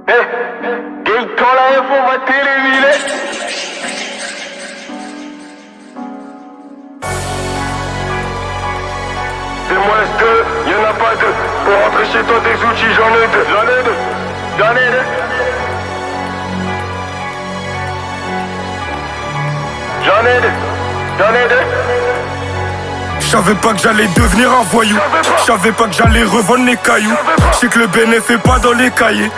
Gaëtan la F, on va téléviser. C'est moins deux, y'en a pas deux. Pour rentrer chez toi des outils, j'en ai deux. J'savais pas que j'allais devenir un voyou. J'savais pas que j'allais revendre les cailloux. J'sais que le bénéfice est pas dans les cahiers,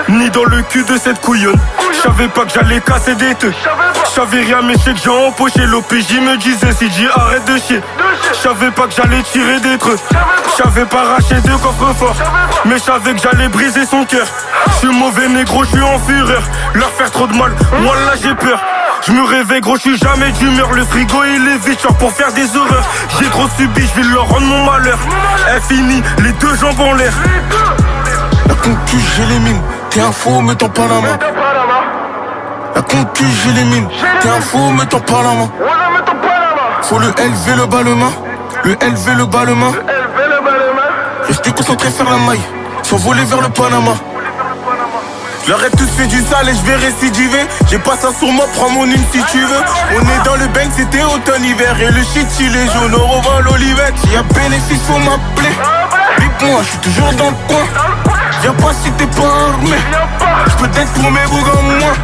ni dans le cul de cette couillonne. J'savais pas que j'allais casser des teux. J'savais rien mais j'sais que j'ai empoché. L'OPJ me disait CJ arrête de chier. J'savais pas que j'allais tirer des trucs. J'savais pas arracher deux coffres forts, mais j'savais que j'allais briser son cœur. J'suis mauvais négro, j'suis en fureur. Leur faire trop de mal, moi là j'ai peur. Je me réveille gros, je suis jamais d'humeur. Le frigo il est vide, genre pour faire des horreurs. J'ai trop subi, je vais leur rendre mon malheur. Elle finit, les deux jambes en l'air. La concu j'élimine, t'es un faux mais t'en pas la main. La concu j'élimine, t'es un faux mais t'en pas la main. Faut le LV le bas le main, le LV le bas le main. Restez concentré faire la maille, s'envoler vers le Panama. Leur ai tous fait du sale et je vais récidiver. J'ai pas ça sur moi, prends mon une si tu veux. On est dans le bang, c'était automne-hiver. Et le shit il est jaune, on revend l'olivette. Y'a bénéfice, faut m'appeler. Bip-moi, je suis toujours dans le coin. Viens pas si t'es pas armé. J'peux t'être pour mes bougs en moins.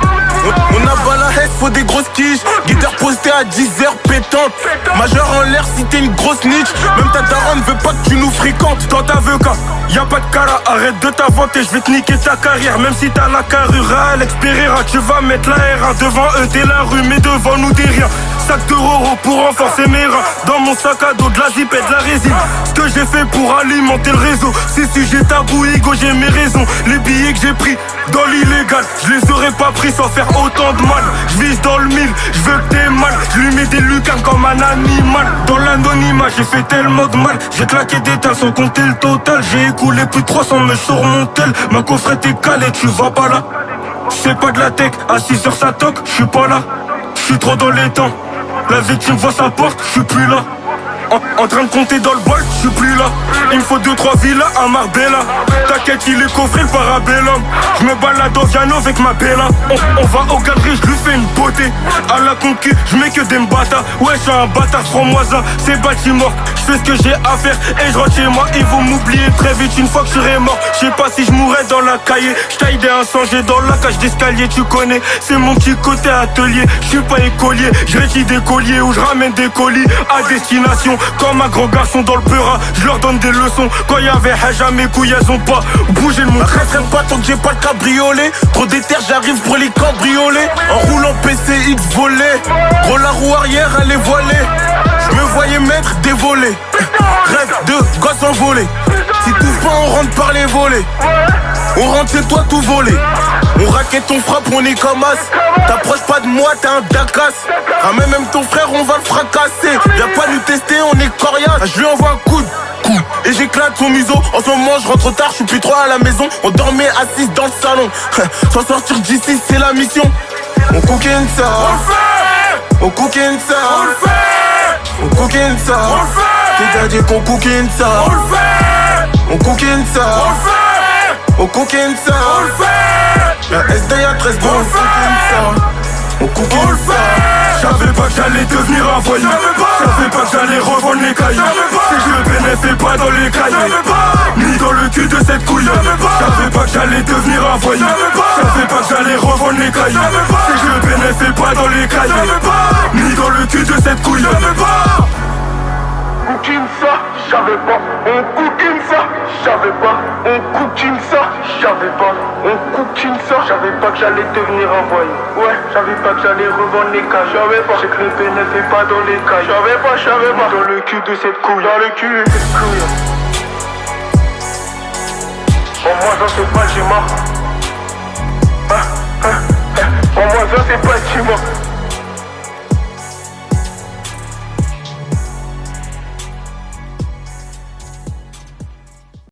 On abat la haine, faut des grosses quiches. Guitare postée à 10h pétante. Majeur en l'air si t'es une grosse niche. Même ta daronne veut pas que tu nous fréquentes. Quand t'as vu cas, y'a pas de cara, arrête de t'inventer, je vais te niquer ta carrière. Même si t'as la carrure à Alex Pereira, tu vas mettre la R1 devant eux, t'es la rue, mais devant nous t'es rien. Sac de roro pour renforcer mes reins. Dans mon sac à dos de la zip et de la résine. Ce que j'ai fait pour alimenter le réseau. C'est sujet tabou, ego, j'ai mes raisons. Les billets que j'ai pris dans l'illégal, je les aurais pas pris sans faire autant de mal. Je vise dans le mille, je veux que t'aies mal. Je lui mets des lucarnes comme un animal. Dans l'anonymat, j'ai fait tellement de mal. J'ai claqué des tas sans compter le total. J'ai écoulé plus de 300 mètres sur mon tel. Ma coffrette est calée, tu vas pas là. C'est pas de la tech, assis sur sa toque, je suis pas là. Je suis trop dans les temps. La victime voit sa porte, je suis plus là. En train de compter dans le bol, je suis plus là. Il me faut 2-3 villas à Marbella. T'inquiète, il est coffré le parabellum. Je me balade au piano avec ma bella. On va au galerie, je lui fais une beauté. À la concu, je mets que des mbata. Ouais, je suis un bâtard, prends-moi ça. C'est bâtiment, je fais ce que j'ai à faire et je rentre chez moi. Ils vont m'oublier très vite une fois que je serai mort. Je sais pas si je mourrais dans la cahier. J'taille des incendies dans la cage d'escalier, tu connais. C'est mon petit côté atelier. Je suis pas écolier, je rétire des colliers ou je ramène des colis à destination. Comme un grand garçon dans le peura, je leur donne des leçons. Quand y'avait Haja, mes couilles elles ont pas bougé le monde. Arrêterai pas tant que j'ai pas le cabriolet. Trop d'éther, j'arrive pour les cambrioler. En roulant PCX volé. Gros la roue arrière, elle est voilée. Je me voyais mettre des volets. Rêve de gosse envolé. Si tout pas, on rentre par les volets. On rentre chez toi tout volé. On raquette, on frappe, on est comme as. T'approches pas de moi, t'es un dacasse. Ramène même ton frère, on va le fracasser. Viens pas nous tester, on est coriace. Je lui envoie un coup et j'éclate son museau. En ce moment, je rentre tard, je suis plus trop à la maison. On dormait assis dans le salon. Sans sortir d'ici, c'est la mission. On coquine ça, on le fait. On coquine ça, on le fait. On coquine ça, on le fait. Qui t'a dit qu'on coquine ça, on le fait. On coquine ça, on le fait. On coquine ça, on le fait. La SDA 13 bon, on coquine ça. On coquine ça. J'savais pas que j'allais devenir un voyou. J'savais pas que j'allais revendre les cailloux. C'est que le bénéfice est pas dans les cahiers, ni dans le cul de cette couillonne. J'savais pas que j'allais devenir un voyou. J'savais pas que j'allais revendre les cailloux. C'est que le bénéfice est pas dans les cahiers, ni dans le cul de cette couillonne. Cookine ça, j'avais pas, on cookine ça, j'avais pas, on cookine ça, j'avais pas, on cookine ça, j'avais pas que j'allais devenir un voyou. Ouais, j'avais pas que j'allais revendre les cas, j'avais pas, c'est que le bénéfice est pas dans les cas, j'avais pas, dans le cul de cette couille, dans le cul de cette couille. Pour moi ça c'est pas Jima. Pour moi ça c'est pas Jima.